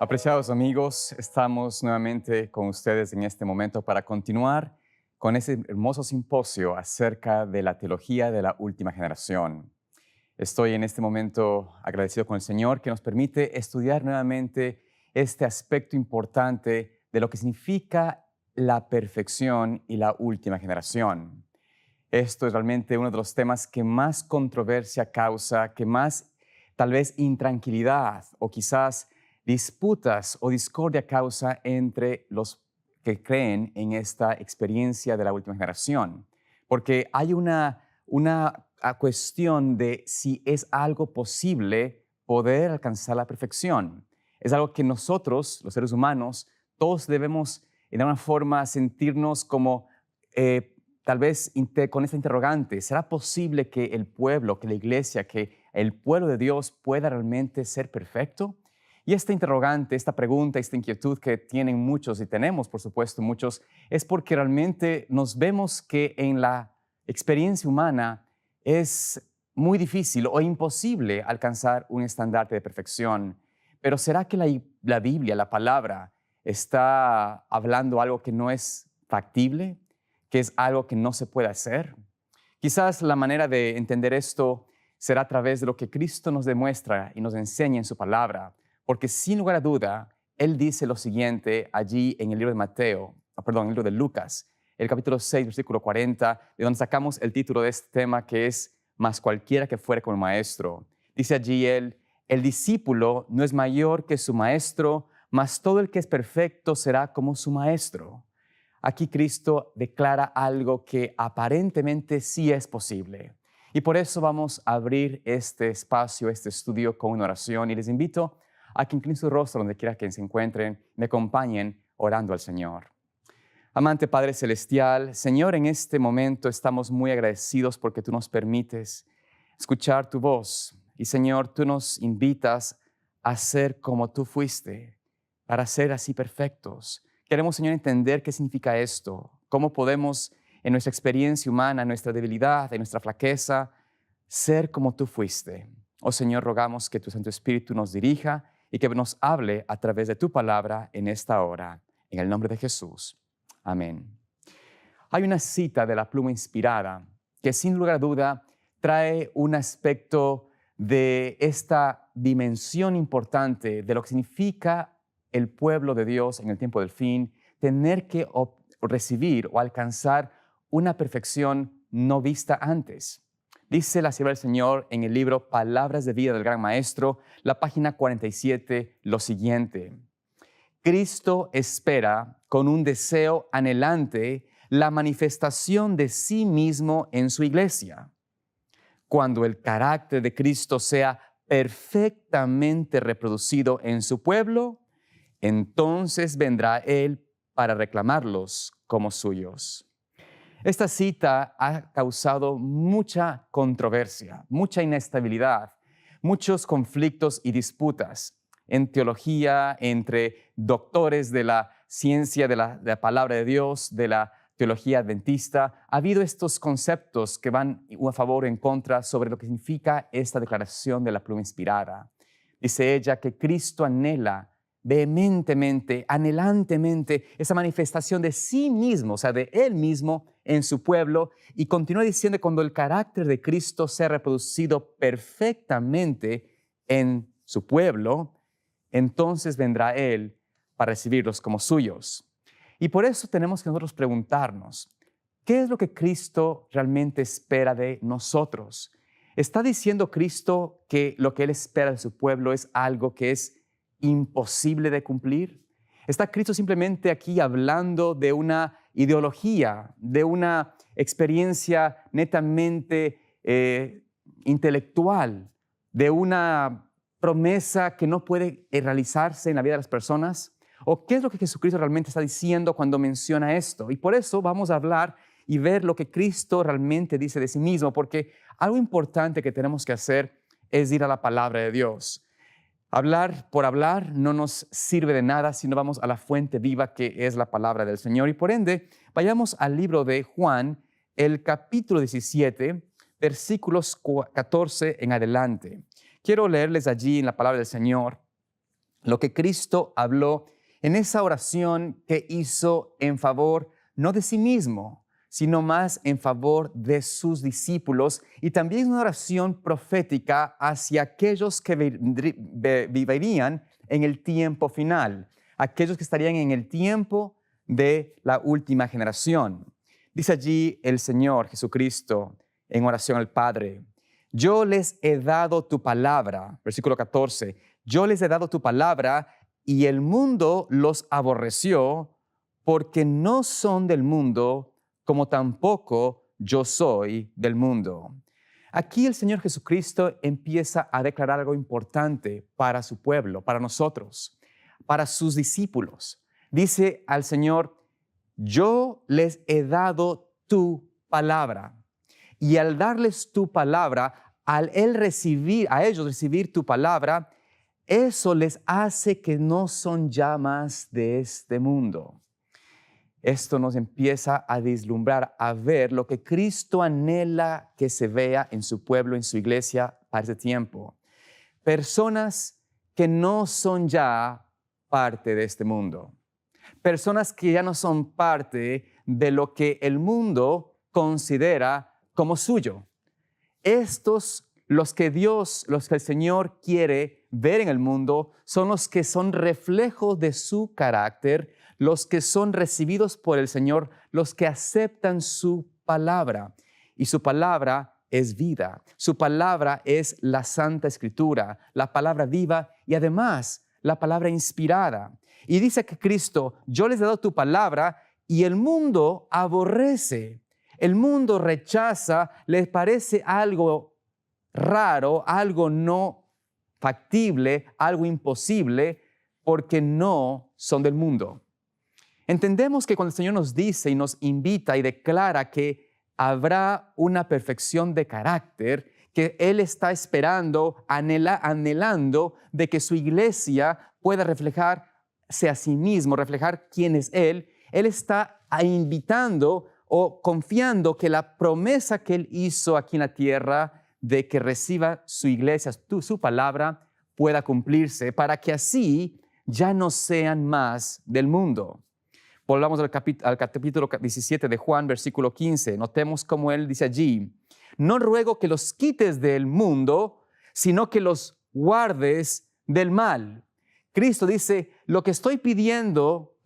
Apreciados amigos, estamos nuevamente con ustedes en este momento para continuar con ese hermoso simposio acerca de la teología de la última generación. Estoy en este momento agradecido con el Señor que nos permite estudiar nuevamente este aspecto importante de lo que significa la perfección y la última generación. Esto es realmente uno de los temas que más controversia causa, que más tal vez intranquilidad o quizás disputas o discordia causa entre los que creen en esta experiencia de la última generación. Porque hay una cuestión de si es algo posible poder alcanzar la perfección. Es algo que nosotros, los seres humanos, todos debemos de alguna forma sentirnos como tal vez con esta interrogante: ¿será posible que el pueblo, que la iglesia, que el pueblo de Dios pueda realmente ser perfecto? Y esta interrogante, esta pregunta, esta inquietud que tienen muchos y tenemos, por supuesto, muchos, es porque realmente nos vemos que en la experiencia humana es muy difícil o imposible alcanzar un estandarte de perfección. Pero ¿será que la Biblia, la palabra, está hablando algo que no es factible, que es algo que no se puede hacer? Quizás la manera de entender esto será a través de lo que Cristo nos demuestra y nos enseña en su palabra, porque sin lugar a duda, Él dice lo siguiente allí en el libro de en el libro de Lucas, el capítulo 6, versículo 40, de donde sacamos el título de este tema, que es «Mas cualquiera que fuere como el maestro». Dice allí Él: «El discípulo no es mayor que su maestro, mas todo el que es perfecto será como su maestro». Aquí Cristo declara algo que aparentemente sí es posible. Y por eso vamos a abrir este espacio, este estudio, con una oración. Y les invito a que inclinen su rostro donde quiera que se encuentren, me acompañen orando al Señor. Amante Padre Celestial, Señor, en este momento estamos muy agradecidos porque tú nos permites escuchar tu voz. Y Señor, tú nos invitas a ser como tú fuiste, para ser así perfectos. Queremos, Señor, entender qué significa esto, cómo podemos, en nuestra experiencia humana, en nuestra debilidad, en nuestra flaqueza, ser como tú fuiste. Oh Señor, rogamos que tu Santo Espíritu nos dirija y que nos hable a través de tu palabra en esta hora. En el nombre de Jesús. Amén. Hay una cita de la pluma inspirada que sin lugar a duda trae un aspecto de esta dimensión importante de lo que significa el pueblo de Dios en el tiempo del fin, tener que recibir o alcanzar una perfección no vista antes. Dice la sierva del Señor en el libro Palabras de Vida del Gran Maestro, la página 47, lo siguiente: Cristo espera con un deseo anhelante la manifestación de sí mismo en su iglesia. Cuando el carácter de Cristo sea perfectamente reproducido en su pueblo, entonces vendrá Él para reclamarlos como suyos. Esta cita ha causado mucha controversia, mucha inestabilidad, muchos conflictos y disputas en teología, entre doctores de la ciencia de la palabra de Dios, de la teología adventista. Ha habido estos conceptos que van a favor o en contra sobre lo que significa esta declaración de la pluma inspirada. Dice ella que Cristo anhela vehementemente, anhelantemente, esa manifestación de sí mismo, o sea, de Él mismo en su pueblo, y continúa diciendo que cuando el carácter de Cristo sea reproducido perfectamente en su pueblo, entonces vendrá Él para recibirlos como suyos. Y por eso tenemos que nosotros preguntarnos, ¿qué es lo que Cristo realmente espera de nosotros? ¿Está diciendo Cristo que lo que Él espera de su pueblo es algo que es imposible de cumplir? ¿Está Cristo simplemente aquí hablando de una ideología, de una experiencia netamente intelectual, de una promesa que no puede realizarse en la vida de las personas? ¿O qué es lo que Jesucristo realmente está diciendo cuando menciona esto? Y por eso vamos a hablar y ver lo que Cristo realmente dice de sí mismo, porque algo importante que tenemos que hacer es ir a la palabra de Dios. Hablar por hablar no nos sirve de nada si no vamos a la fuente viva que es la palabra del Señor. Y por ende, vayamos al libro de Juan, el capítulo 17, versículos 14 en adelante. Quiero leerles allí en la palabra del Señor lo que Cristo habló en esa oración que hizo en favor no de sí mismo, sino más en favor de sus discípulos, y también una oración profética hacia aquellos que vivirían en el tiempo final, aquellos que estarían en el tiempo de la última generación. Dice allí el Señor Jesucristo en oración al Padre: yo les he dado tu palabra, versículo 14, yo les he dado tu palabra y el mundo los aborreció porque no son del mundo, como tampoco yo soy del mundo. Aquí el Señor Jesucristo empieza a declarar algo importante para su pueblo, para nosotros, para sus discípulos. Dice al Señor: yo les he dado tu palabra. Y al darles tu palabra, al ellos recibir tu palabra, eso les hace que no son ya más de este mundo. Esto nos empieza a vislumbrar, a ver lo que Cristo anhela que se vea en su pueblo, en su iglesia para ese tiempo. Personas que no son ya parte de este mundo. Personas que ya no son parte de lo que el mundo considera como suyo. Los que el Señor quiere ver en el mundo, son los que son reflejos de su carácter, los que son recibidos por el Señor, los que aceptan su palabra. Y su palabra es vida. Su palabra es la Santa Escritura, la palabra viva y además la palabra inspirada. Y dice que Cristo: yo les he dado tu palabra y el mundo aborrece. El mundo rechaza, les parece algo raro, algo no factible, algo imposible, porque no son del mundo. Entendemos que cuando el Señor nos dice y nos invita y declara que habrá una perfección de carácter, que Él está esperando, anhelando de que su iglesia pueda reflejarse a sí mismo, reflejar quién es Él, Él está invitando o confiando que la promesa que Él hizo aquí en la tierra de que reciba su iglesia, su palabra, pueda cumplirse, para que así ya no sean más del mundo. Volvamos al capítulo 17 de Juan, versículo 15. Notemos cómo Él dice allí: no ruego que los quites del mundo, sino que los guardes del mal. Cristo dice: lo que estoy pidiendo,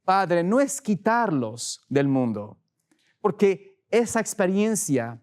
Padre, no es quitarlos del mundo, porque esa experiencia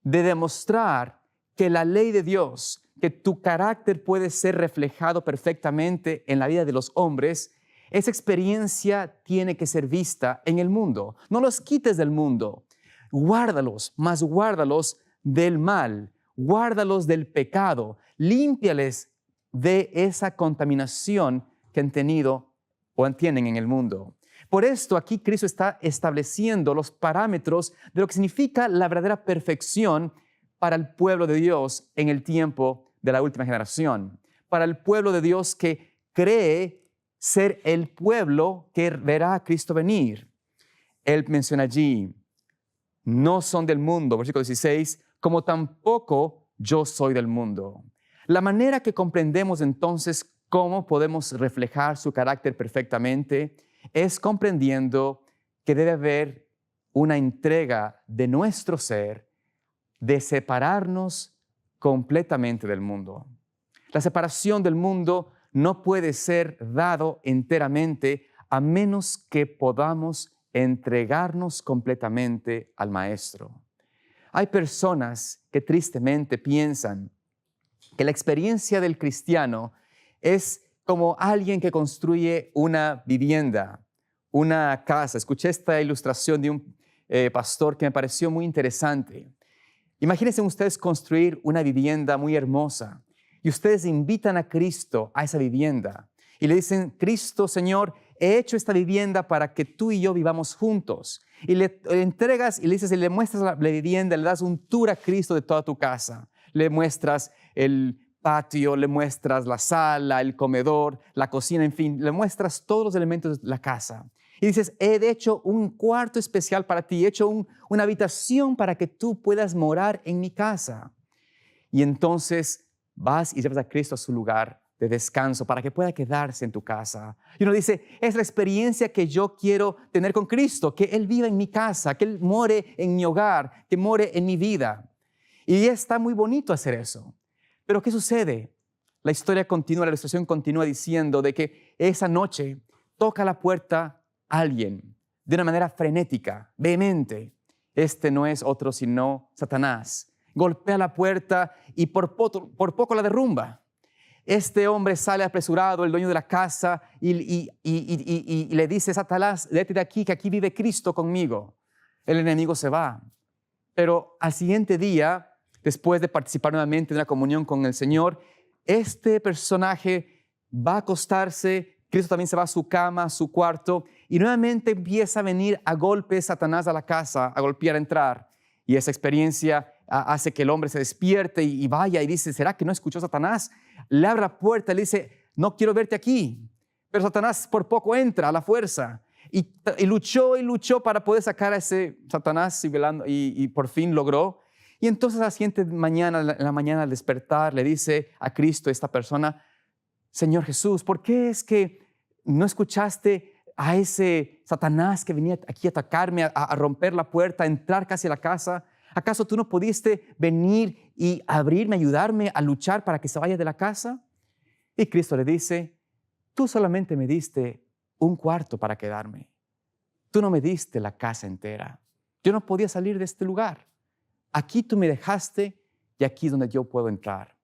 de demostrar que la ley de Dios, que tu carácter puede ser reflejado perfectamente en la vida de los hombres, esa experiencia tiene que ser vista en el mundo. No los quites del mundo, guárdalos, mas guárdalos del mal, guárdalos del pecado, límpiales de esa contaminación que han tenido o tienen en el mundo. Por esto aquí Cristo está estableciendo los parámetros de lo que significa la verdadera perfección para el pueblo de Dios en el tiempo de la última generación, para el pueblo de Dios que cree ser el pueblo que verá a Cristo venir. Él menciona allí: no son del mundo, versículo 16, como tampoco yo soy del mundo. La manera que comprendemos entonces cómo podemos reflejar su carácter perfectamente es comprendiendo que debe haber una entrega de nuestro ser de separarnos completamente del mundo. La separación del mundo no puede ser dado enteramente a menos que podamos entregarnos completamente al Maestro. Hay personas que tristemente piensan que la experiencia del cristiano es como alguien que construye una vivienda, una casa. Escuché esta ilustración de un pastor que me pareció muy interesante. Imagínense ustedes construir una vivienda muy hermosa y ustedes invitan a Cristo a esa vivienda y le dicen: Cristo, Señor, he hecho esta vivienda para que tú y yo vivamos juntos. Y le entregas y le dices, y le muestras la vivienda, le das un tour a Cristo de toda tu casa. Le muestras el patio, le muestras la sala, el comedor, la cocina, en fin, le muestras todos los elementos de la casa. Y dices: he hecho un cuarto especial para ti, he hecho una habitación para que tú puedas morar en mi casa. Y entonces vas y llevas a Cristo a su lugar de descanso para que pueda quedarse en tu casa. Y uno dice, es la experiencia que yo quiero tener con Cristo, que Él viva en mi casa, que Él more en mi hogar, que more en mi vida. Y está muy bonito hacer eso. Pero ¿qué sucede? La historia continúa, la ilustración continúa diciendo de que esa noche toca la puerta alguien de una manera frenética, vehemente. Este no es otro sino Satanás. Golpea la puerta y por poco la derrumba. Este hombre sale apresurado, el dueño de la casa, y le dice, Satanás, vete de aquí, que aquí vive Cristo conmigo. El enemigo se va. Pero al siguiente día, después de participar nuevamente en una comunión con el Señor, este personaje va a acostarse, Cristo también se va a su cama, a su cuarto, y nuevamente empieza a venir a golpes Satanás a la casa, a golpear, a entrar. Y esa experiencia hace que el hombre se despierte y vaya y dice, ¿será que no escuchó Satanás? Le abre la puerta y le dice, no quiero verte aquí. Pero Satanás por poco entra a la fuerza y luchó para poder sacar a ese Satanás y por fin logró. Y entonces la siguiente mañana, en la mañana al despertar, le dice a Cristo esta persona, Señor Jesús, ¿por qué es que no escuchaste a ese Satanás que venía aquí a atacarme, a romper la puerta, a entrar casi a la casa? ¿Acaso tú no pudiste venir y abrirme, ayudarme a luchar para que se vaya de la casa? Y Cristo le dice, tú solamente me diste un cuarto para quedarme. Tú no me diste la casa entera. Yo no podía salir de este lugar. Aquí tú me dejaste y aquí es donde yo puedo entrar.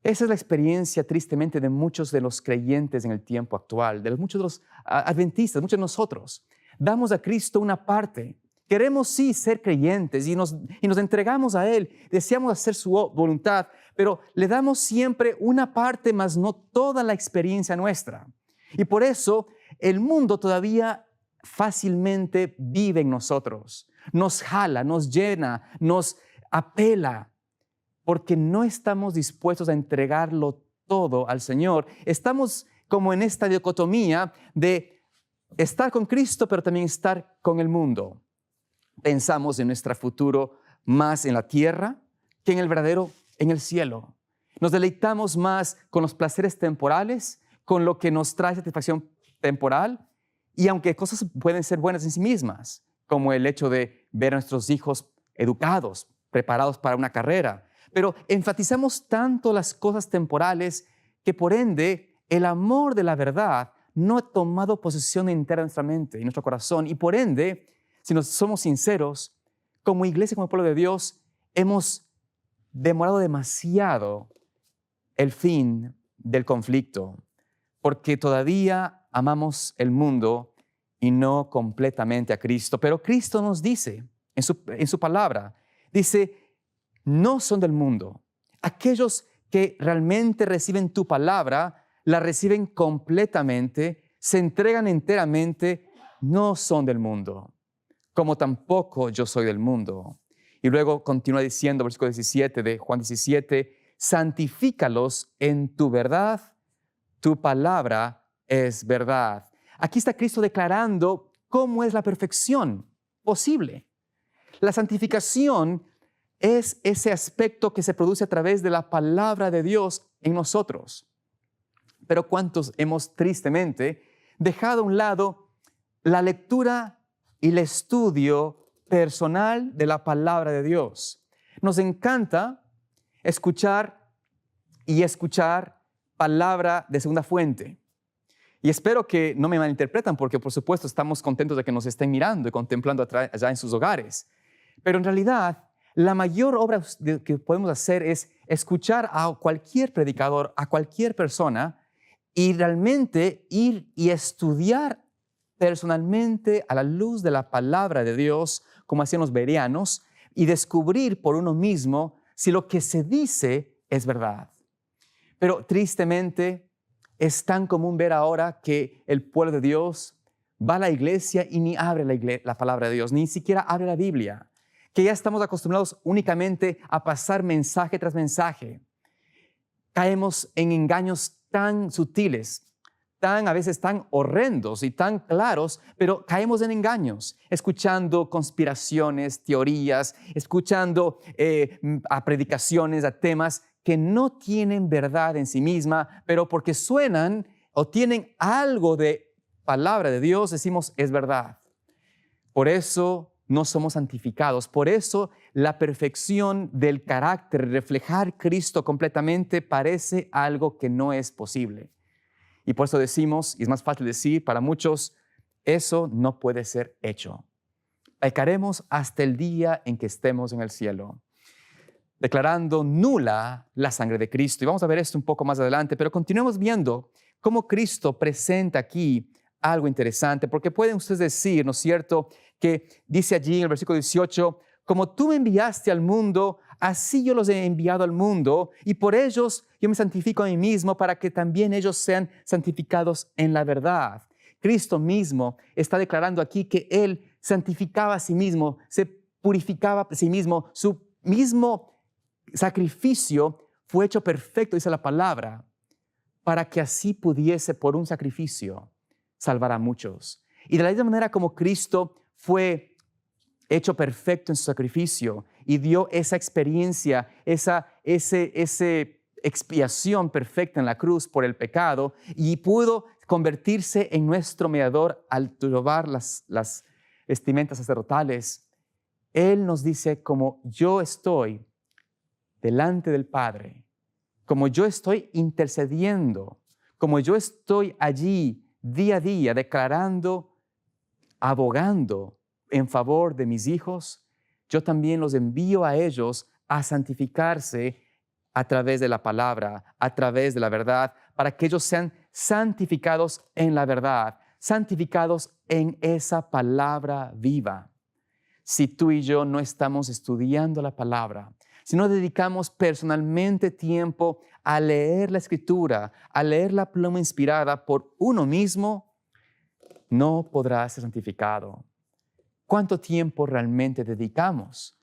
Esa es la experiencia, tristemente, de muchos de los creyentes en el tiempo actual, de muchos de los adventistas, muchos de nosotros. Damos a Cristo una parte. Queremos sí ser creyentes y nos entregamos a Él, deseamos hacer su voluntad, pero le damos siempre una parte, más no toda la experiencia nuestra. Y por eso el mundo todavía fácilmente vive en nosotros, nos jala, nos llena, nos apela, porque no estamos dispuestos a entregarlo todo al Señor. Estamos como en esta dicotomía de estar con Cristo, pero también estar con el mundo. Pensamos en nuestro futuro más en la tierra que en el verdadero, en el cielo. Nos deleitamos más con los placeres temporales, con lo que nos trae satisfacción temporal, y aunque cosas pueden ser buenas en sí mismas, como el hecho de ver a nuestros hijos educados, preparados para una carrera, pero enfatizamos tanto las cosas temporales que por ende el amor de la verdad no ha tomado posesión entera de nuestra mente y nuestro corazón, y por ende, si nos somos sinceros, como iglesia, como pueblo de Dios, hemos demorado demasiado el fin del conflicto, porque todavía amamos el mundo y no completamente a Cristo. Pero Cristo nos dice en su palabra, dice, no son del mundo. Aquellos que realmente reciben tu palabra, la reciben completamente, se entregan enteramente, no son del mundo, como tampoco yo soy del mundo. Y luego continúa diciendo, versículo 17 de Juan 17, santifícalos en tu verdad, tu palabra es verdad. Aquí está Cristo declarando cómo es la perfección posible. La santificación es ese aspecto que se produce a través de la palabra de Dios en nosotros. Pero ¿cuántos hemos tristemente dejado a un lado la lectura y el estudio personal de la palabra de Dios? Nos encanta escuchar palabra de segunda fuente. Y espero que no me malinterpretan, porque por supuesto estamos contentos de que nos estén mirando y contemplando allá en sus hogares. Pero en realidad, la mayor obra que podemos hacer es escuchar a cualquier predicador, a cualquier persona, y realmente ir y estudiar personalmente a la luz de la palabra de Dios, como hacían los bereanos, y descubrir por uno mismo si lo que se dice es verdad. Pero tristemente es tan común ver ahora que el pueblo de Dios va a la iglesia y ni abre la palabra de Dios, ni siquiera abre la Biblia, que ya estamos acostumbrados únicamente a pasar mensaje tras mensaje. Caemos en engaños tan sutiles, a veces tan horrendos y tan claros, pero caemos en engaños, escuchando conspiraciones, teorías, escuchando a predicaciones, a temas que no tienen verdad en sí misma, pero porque suenan o tienen algo de palabra de Dios, decimos es verdad. Por eso no somos santificados. Por eso la perfección del carácter, reflejar Cristo completamente, parece algo que no es posible. Y por eso decimos, y es más fácil decir para muchos, eso no puede ser hecho. Pecaremos hasta el día en que estemos en el cielo, declarando nula la sangre de Cristo. Y vamos a ver esto un poco más adelante, pero continuemos viendo cómo Cristo presenta aquí algo interesante, porque pueden ustedes decir, ¿no es cierto?, que dice allí en el versículo 18, como tú me enviaste al mundo, así yo los he enviado al mundo, y por ellos yo me santifico a mí mismo para que también ellos sean santificados en la verdad. Cristo mismo está declarando aquí que Él santificaba a sí mismo, se purificaba a sí mismo, su mismo sacrificio fue hecho perfecto, dice la palabra, para que así pudiese por un sacrificio salvar a muchos. Y de la misma manera como Cristo fue hecho perfecto en su sacrificio y dio esa experiencia, esa expiación perfecta en la cruz por el pecado y pudo convertirse en nuestro mediador al llevar las vestimentas sacerdotales. Él nos dice, como yo estoy delante del Padre, como yo estoy intercediendo, como yo estoy allí día a día declarando, abogando en favor de mis hijos, yo también los envío a ellos a santificarse a través de la palabra, a través de la verdad, para que ellos sean santificados en la verdad, santificados en esa palabra viva. Si tú y yo no estamos estudiando la palabra, si no dedicamos personalmente tiempo a leer la Escritura, a leer la pluma inspirada por uno mismo, no podrás ser santificado. ¿Cuánto tiempo realmente dedicamos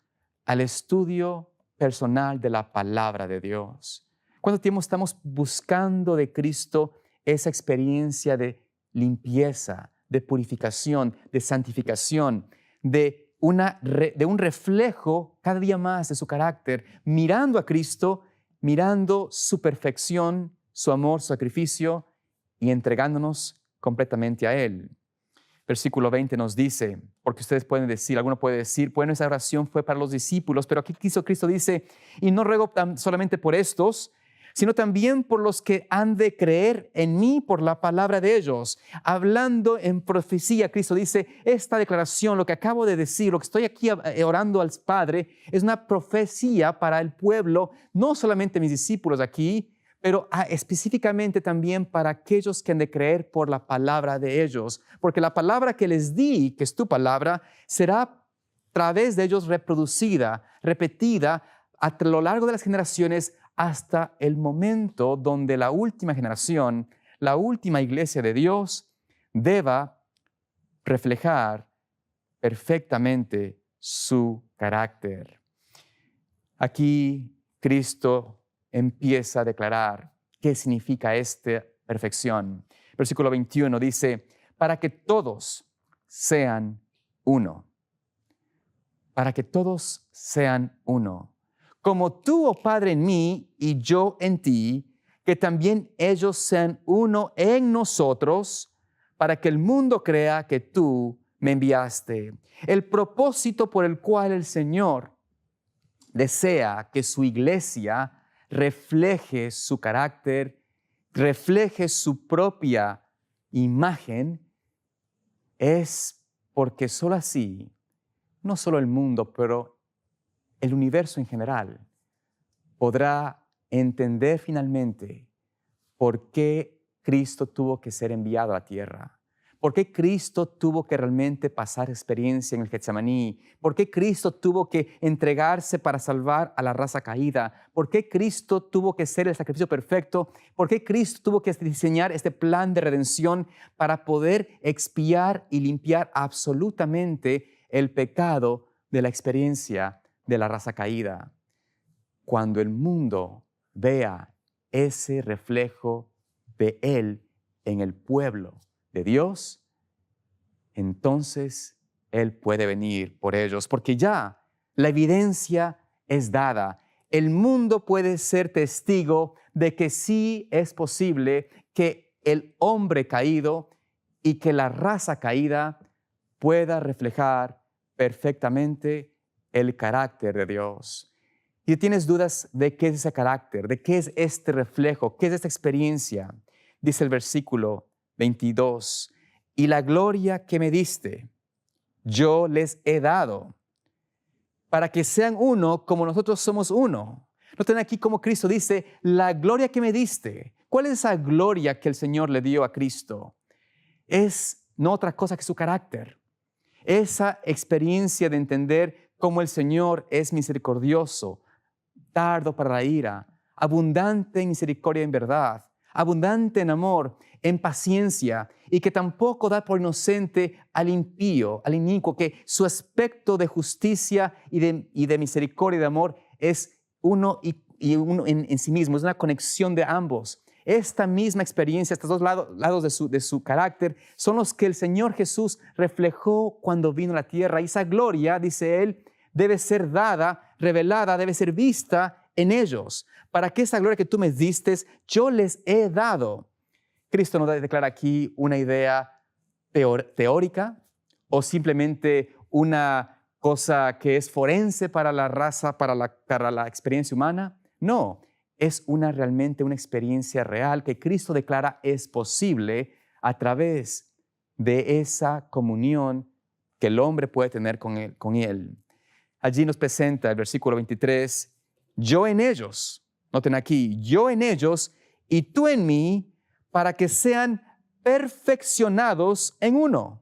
al estudio personal de la palabra de Dios? ¿Cuánto tiempo estamos buscando de Cristo esa experiencia de limpieza, de purificación, de santificación, de un reflejo cada día más de su carácter, mirando a Cristo, mirando su perfección, su amor, su sacrificio y entregándonos completamente a Él? Versículo 20 nos dice, porque ustedes pueden decir, alguno puede decir, bueno, esa oración fue para los discípulos, pero aquí Cristo dice, y no ruego solamente por estos, sino también por los que han de creer en mí por la palabra de ellos. Hablando en profecía, Cristo dice, esta declaración, lo que acabo de decir, lo que estoy aquí orando al Padre, es una profecía para el pueblo, no solamente mis discípulos aquí, pero específicamente también para aquellos que han de creer por la palabra de ellos. Porque la palabra que les di, que es tu palabra, será a través de ellos reproducida, repetida a lo largo de las generaciones hasta el momento donde la última generación, la última iglesia de Dios, deba reflejar perfectamente su carácter. Aquí Cristo empieza a declarar qué significa esta perfección. Versículo 21 dice, para que todos sean uno. Para que todos sean uno. Como tú, oh Padre, en mí y yo en ti, que también ellos sean uno en nosotros, para que el mundo crea que tú me enviaste. El propósito por el cual el Señor desea que su iglesia refleje su carácter, refleje su propia imagen, es porque solo así, no solo el mundo, pero el universo en general, podrá entender finalmente por qué Cristo tuvo que ser enviado a la tierra. ¿Por qué Cristo tuvo que realmente pasar experiencia en el Getsemaní? ¿Por qué Cristo tuvo que entregarse para salvar a la raza caída? ¿Por qué Cristo tuvo que ser el sacrificio perfecto? ¿Por qué Cristo tuvo que diseñar este plan de redención para poder expiar y limpiar absolutamente el pecado de la experiencia de la raza caída? Cuando el mundo vea ese reflejo de Él en el pueblo de Dios, entonces Él puede venir por ellos, porque ya la evidencia es dada. el mundo puede ser testigo de que sí es posible que el hombre caído y que la raza caída pueda reflejar perfectamente el carácter de Dios. Y tienes dudas de qué es ese carácter, de qué es este reflejo, qué es esta experiencia. Dice el versículo 22, y la gloria que me diste, yo les he dado, para que sean uno como nosotros somos uno. Noten aquí como Cristo dice, la gloria que me diste. ¿Cuál es esa gloria que el Señor le dio a Cristo? Es no otra cosa que su carácter. Esa experiencia de entender cómo el Señor es misericordioso, tardo para la ira, abundante en misericordia y en verdad, abundante en amor, en paciencia, y que tampoco da por inocente al impío, al inicuo, que su aspecto de justicia y de misericordia y de amor es uno y uno en sí mismo, es una conexión de ambos. Esta misma experiencia, estos dos lados de su carácter, son los que el Señor Jesús reflejó cuando vino a la tierra. Y esa gloria, dice Él, debe ser dada, revelada, debe ser vista en ellos. Para que esa gloria que tú me diste, yo les he dado. Cristo no declara aquí una idea teórica o simplemente una cosa que es forense para la raza, para la experiencia humana. No, es realmente una experiencia real que Cristo declara es posible a través de esa comunión que el hombre puede tener con Él. Allí nos presenta el versículo 23, yo en ellos, noten aquí, yo en ellos y tú en mí, para que sean perfeccionados en uno,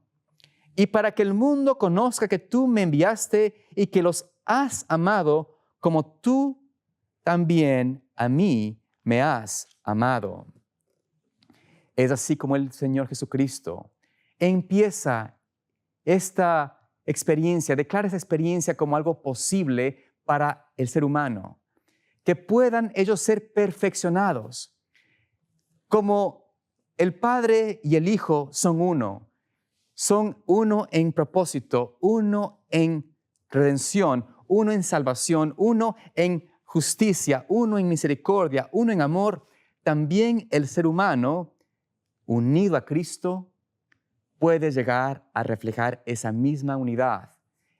y para que el mundo conozca que tú me enviaste y que los has amado como tú también a mí me has amado. Es así como el Señor Jesucristo empieza esta experiencia, declara esa experiencia como algo posible para el ser humano, que puedan ellos ser perfeccionados. Como el Padre y el Hijo son uno en propósito, uno en redención, uno en salvación, uno en justicia, uno en misericordia, uno en amor. También el ser humano, unido a Cristo, puede llegar a reflejar esa misma unidad,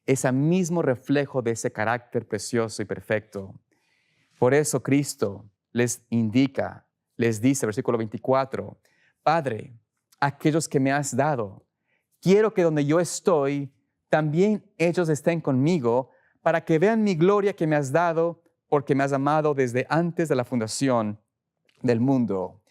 ese mismo reflejo de ese carácter precioso y perfecto. Por eso Cristo les indica, les dice, versículo 24, Padre, aquellos que me has dado, quiero que donde yo estoy, también ellos estén conmigo, para que vean mi gloria que me has dado, porque me has amado desde antes de la fundación del mundo.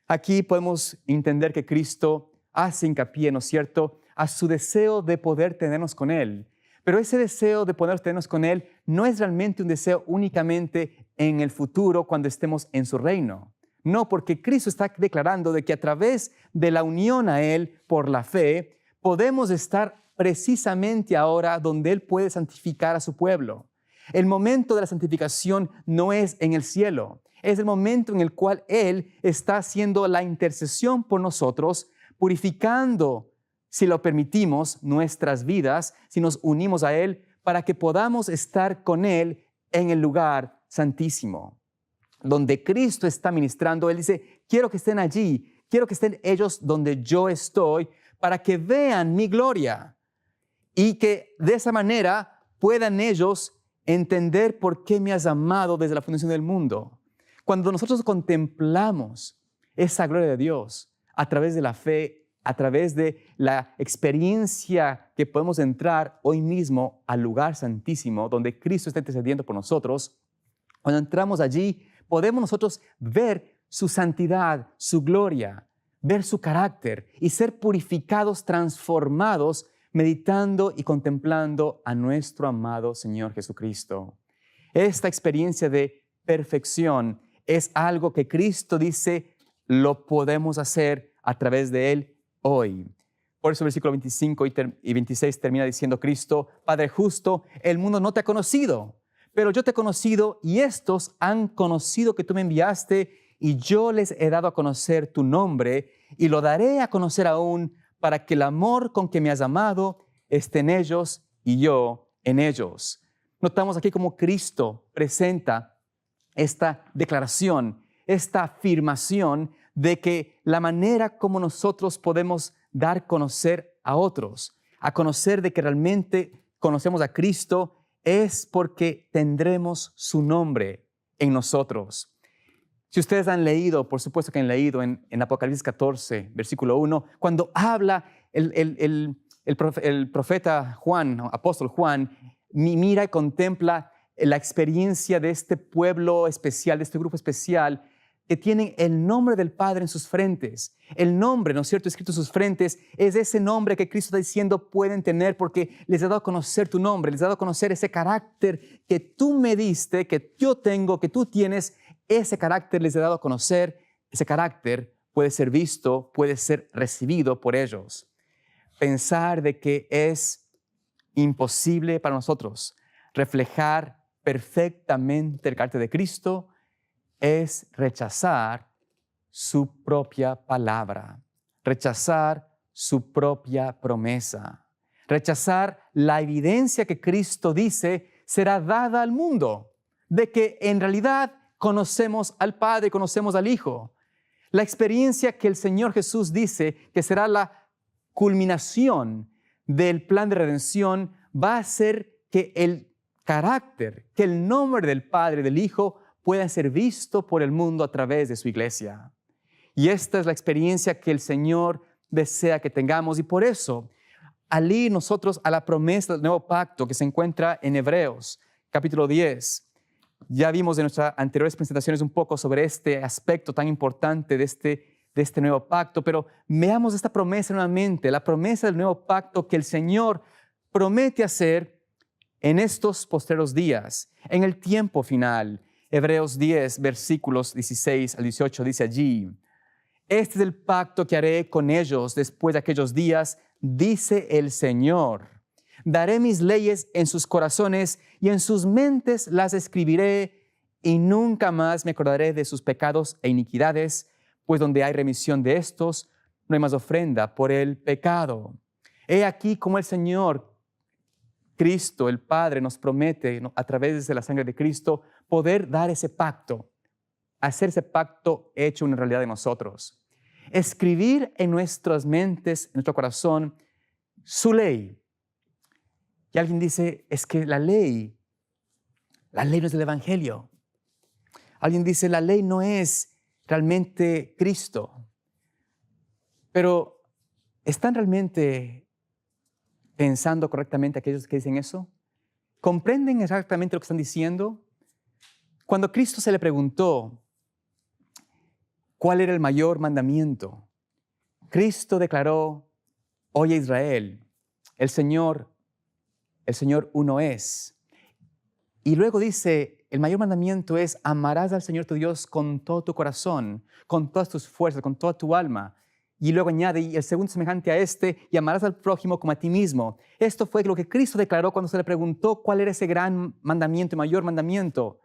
Aquí podemos entender que Cristo hace hincapié, ¿no es cierto?, a su deseo de poder tenernos con Él. Pero ese deseo de poder tenernos con Él no es realmente un deseo únicamente en el futuro cuando estemos en su reino. No, porque Cristo está declarando de que a través de la unión a Él por la fe, podemos estar precisamente ahora donde Él puede santificar a su pueblo. El momento de la santificación no es en el cielo, es el momento en el cual Él está haciendo la intercesión por nosotros, purificando, si lo permitimos, nuestras vidas, si nos unimos a Él, para que podamos estar con Él en el lugar santísimo, donde Cristo está ministrando. Él dice, quiero que estén allí, quiero que estén ellos donde yo estoy, para que vean mi gloria y que de esa manera puedan ellos entender por qué me has amado desde la fundación del mundo. Cuando nosotros contemplamos esa gloria de Dios a través de la fe, a través de la experiencia que podemos entrar hoy mismo al lugar santísimo donde Cristo está intercediendo por nosotros, cuando entramos allí podemos nosotros ver su santidad, su gloria, ver su carácter y ser purificados, transformados, meditando y contemplando a nuestro amado Señor Jesucristo. Esta experiencia de perfección es algo que Cristo dice lo podemos hacer a través de Él hoy. Por eso el versículo 25 y 26 termina diciendo Cristo, Padre justo, el mundo no te ha conocido, pero yo te he conocido y estos han conocido que tú me enviaste y yo les he dado a conocer tu nombre y lo daré a conocer aún para que el amor con que me has amado esté en ellos y yo en ellos. Notamos aquí cómo Cristo presenta esta declaración, esta afirmación de que la manera como nosotros podemos dar a conocer a otros, a conocer de que realmente conocemos a Cristo, es porque tendremos su nombre en nosotros. Si ustedes han leído, por supuesto que han leído en Apocalipsis 14, versículo 1, cuando habla el profeta Juan, apóstol Juan, mira y contempla la experiencia de este pueblo especial, de este grupo especial, que tienen el nombre del Padre en sus frentes. El nombre, ¿no es cierto?, escrito en sus frentes, es ese nombre que Cristo está diciendo pueden tener porque les he dado a conocer tu nombre, les he dado a conocer ese carácter que tú me diste, que yo tengo, que tú tienes. Ese carácter les he dado a conocer. Ese carácter puede ser visto, puede ser recibido por ellos. Pensar de que es imposible para nosotros reflejar perfectamente el carácter de Cristo es rechazar su propia palabra, rechazar su propia promesa, rechazar la evidencia que Cristo dice será dada al mundo, de que en realidad conocemos al Padre, conocemos al Hijo. La experiencia que el Señor Jesús dice que será la culminación del plan de redención va a hacer que el carácter, que el nombre del Padre y del Hijo pueda ser visto por el mundo a través de su iglesia. Y esta es la experiencia que el Señor desea que tengamos. Y por eso, al ir nosotros a la promesa del nuevo pacto que se encuentra en Hebreos, capítulo 10, ya vimos en nuestras anteriores presentaciones un poco sobre este aspecto tan importante de este nuevo pacto, pero veamos esta promesa nuevamente, la promesa del nuevo pacto que el Señor promete hacer en estos postreros días, en el tiempo final. Hebreos 10, versículos 16 al 18, dice allí: este es el pacto que haré con ellos después de aquellos días, dice el Señor. Daré mis leyes en sus corazones y en sus mentes las escribiré, y nunca más me acordaré de sus pecados e iniquidades, pues donde hay remisión de estos, no hay más ofrenda por el pecado. He aquí como el Señor Cristo, el Padre, nos promete a través de la sangre de Cristo poder dar ese pacto, hacer ese pacto hecho una realidad de nosotros. Escribir en nuestras mentes, en nuestro corazón, su ley. Y alguien dice, es que la ley no es el Evangelio. Alguien dice, la ley no es realmente Cristo. Pero, ¿están realmente pensando correctamente aquellos que dicen eso? ¿Comprenden exactamente lo que están diciendo? Cuando Cristo se le preguntó cuál era el mayor mandamiento, Cristo declaró: oye Israel, el Señor uno es. Y luego dice, el mayor mandamiento es: amarás al Señor tu Dios con todo tu corazón, con todas tus fuerzas, con toda tu alma. Y luego añade, y el segundo semejante a este, y amarás al prójimo como a ti mismo. Esto fue lo que Cristo declaró cuando se le preguntó cuál era ese gran mandamiento, mayor mandamiento.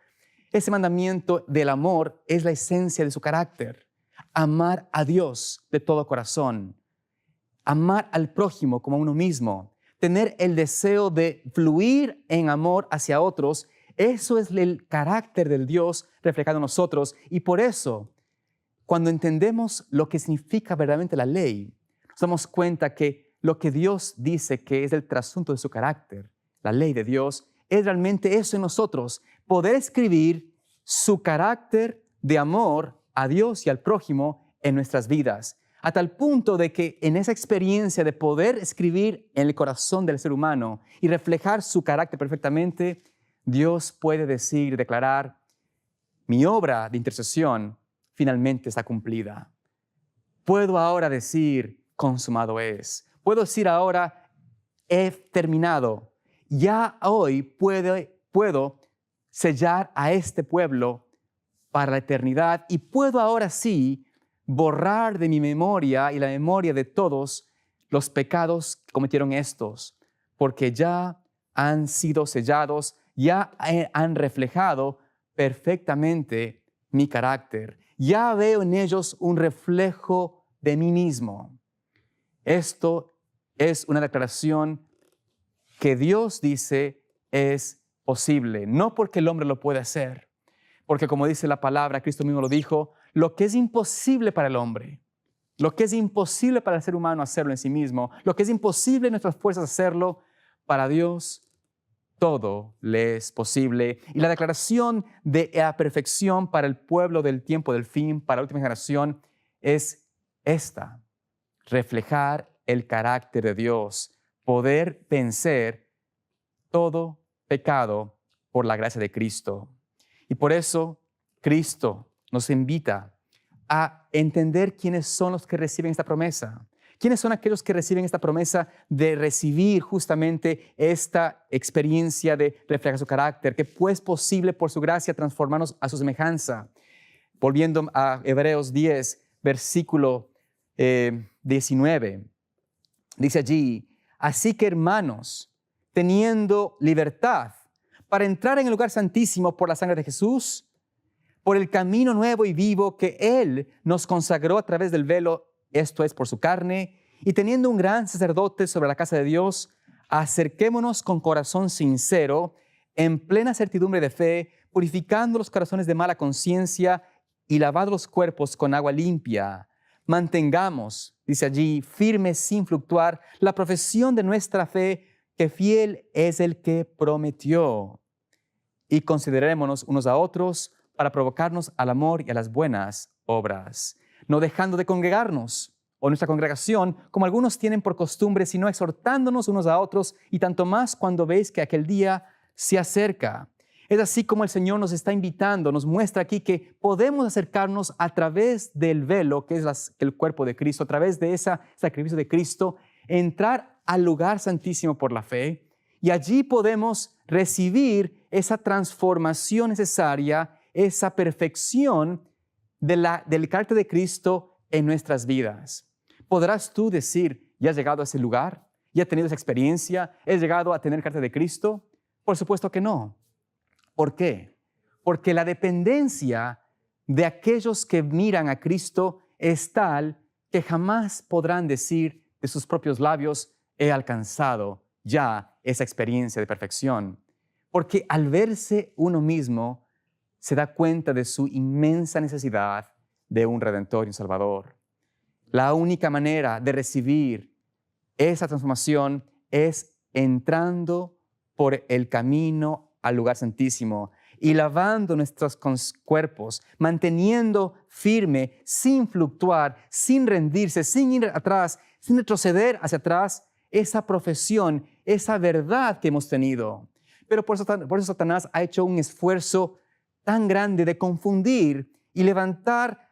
Ese mandamiento del amor es la esencia de su carácter. Amar a Dios de todo corazón. Amar al prójimo como a uno mismo. Tener el deseo de fluir en amor hacia otros. Eso es el carácter del Dios reflejado en nosotros. Y por eso, cuando entendemos lo que significa verdaderamente la ley, nos damos cuenta que lo que Dios dice que es el trasunto de su carácter, la ley de Dios, es realmente eso en nosotros. Poder escribir su carácter de amor a Dios y al prójimo en nuestras vidas. A tal punto de que en esa experiencia de poder escribir en el corazón del ser humano y reflejar su carácter perfectamente, Dios puede decir, declarar: mi obra de intercesión finalmente está cumplida. Puedo ahora decir, consumado es. Puedo decir ahora, he terminado. Ya hoy puedo sellar a este pueblo para la eternidad y puedo ahora sí borrar de mi memoria y la memoria de todos los pecados que cometieron estos, porque ya han sido sellados, ya han reflejado perfectamente mi carácter. Ya veo en ellos un reflejo de mí mismo. Esto es una declaración que Dios dice es posible, no porque el hombre lo puede hacer. Porque como dice la palabra, Cristo mismo lo dijo, lo que es imposible para el hombre, lo que es imposible para el ser humano hacerlo en sí mismo, lo que es imposible en nuestras fuerzas hacerlo, para Dios todo le es posible. Y la declaración de la perfección para el pueblo del tiempo del fin, para la última generación, es esta: reflejar el carácter de Dios, poder vencer todo pecado por la gracia de Cristo. Y por eso Cristo nos invita a entender quiénes son los que reciben esta promesa. ¿Quiénes son aquellos que reciben esta promesa de recibir justamente esta experiencia de reflejar su carácter, que pues posible por su gracia transformarnos a su semejanza? Volviendo a Hebreos 10, versículo 19, dice allí: así que, hermanos, teniendo libertad para entrar en el lugar santísimo por la sangre de Jesús, por el camino nuevo y vivo que Él nos consagró a través del velo, esto es, por su carne, y teniendo un gran sacerdote sobre la casa de Dios, acerquémonos con corazón sincero, en plena certidumbre de fe, purificando los corazones de mala conciencia y lavando los cuerpos con agua limpia. Mantengamos, dice allí, firmes sin fluctuar, la profesión de nuestra fe, que fiel es el que prometió. Y considerémonos unos a otros para provocarnos al amor y a las buenas obras, no dejando de congregarnos, o nuestra congregación, como algunos tienen por costumbre, sino exhortándonos unos a otros, y tanto más cuando veis que aquel día se acerca. Es así como el Señor nos está invitando, nos muestra aquí que podemos acercarnos a través del velo, que es el cuerpo de Cristo, a través de ese sacrificio de Cristo, entrar al lugar santísimo por la fe, y allí podemos recibir esa transformación necesaria, esa perfección del carácter de Cristo en nuestras vidas. ¿Podrás tú decir, ya has llegado a ese lugar? ¿Ya has tenido esa experiencia? ¿Has llegado a tener el carácter de Cristo? Por supuesto que no. ¿Por qué? Porque la dependencia de aquellos que miran a Cristo es tal que jamás podrán decir de sus propios labios: he alcanzado ya esa experiencia de perfección. Porque al verse uno mismo, se da cuenta de su inmensa necesidad de un Redentor y un Salvador. La única manera de recibir esa transformación es entrando por el camino al lugar santísimo y lavando nuestros cuerpos, manteniendo firme, sin fluctuar, sin rendirse, sin ir atrás, sin retroceder hacia atrás, esa profesión, esa verdad que hemos tenido. Pero por eso Satanás ha hecho un esfuerzo tan grande de confundir y levantar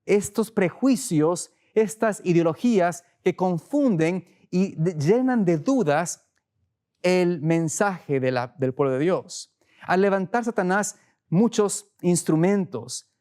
estos prejuicios, estas ideologías que confunden y llenan de dudas el mensaje del pueblo de Dios. Al levantar Satanás muchos instrumentos